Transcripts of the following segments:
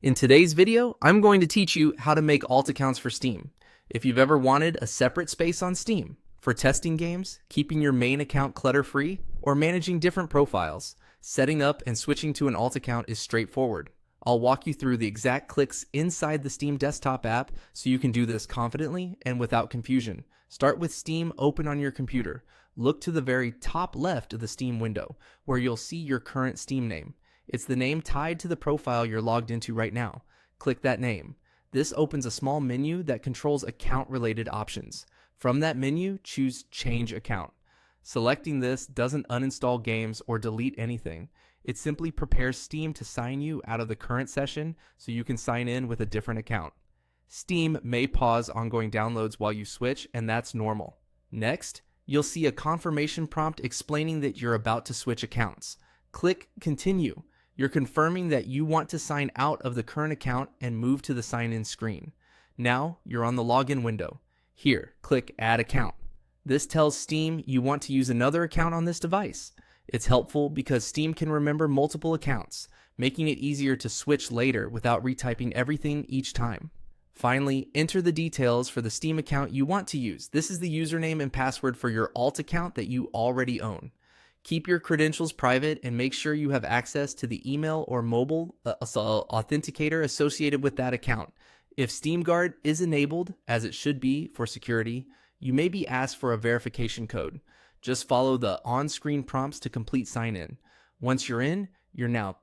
In today's video, I'm going to teach you how to make alt accounts for Steam. If you've ever wanted a separate space on Steam for testing games, keeping your main account clutter-free, or managing different profiles, setting up and switching to an alt account is straightforward. I'll walk you through the exact clicks inside the Steam desktop app so you can do this confidently and without confusion. Start with Steam open on your computer. Look to the very top left of the Steam window, where you'll see your current Steam name. It's the name tied to the profile you're logged into right now. Click that name. This opens a small menu that controls account-related options. From that menu, choose Change Account. Selecting this doesn't uninstall games or delete anything. It simply prepares Steam to sign you out of the current session so you can sign in with a different account. Steam may pause ongoing downloads while you switch, and that's normal. Next, you'll see a confirmation prompt explaining that you're about to switch accounts. Click Continue. You're confirming that you want to sign out of the current account and move to the sign-in screen. Now you're on the login window. Here, click Add Account. This tells Steam you want to use another account on this device. It's helpful because Steam can remember multiple accounts, making it easier to switch later without retyping everything each time. Finally, enter the details for the Steam account you want to use. This is the username and password for your alt account that you already own. Keep your credentials private and make sure you have access to the email or mobile authenticator associated with that account. If SteamGuard is enabled, as it should be for security, you may be asked for a verification code. Just follow the on-screen prompts to complete sign-in. Once you're in, you're now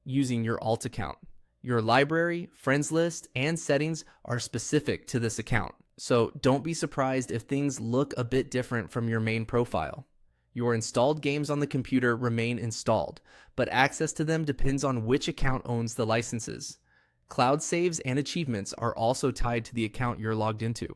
using your alt account. Your library, friends list, and settings are specific to this account, so don't be surprised if things look a bit different from your main profile. Your installed games on the computer remain installed, but access to them depends on which account owns the licenses. Cloud saves and achievements are also tied to the account you're logged into.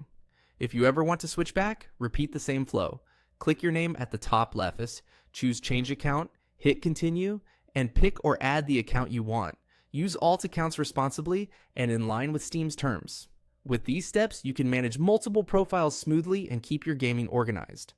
If you ever want to switch back, repeat the same flow. Click your name at the top left, choose Change Account, hit Continue, and pick or add the account you want. Use alt accounts responsibly and in line with Steam's terms. With these steps, you can manage multiple profiles smoothly and keep your gaming organized.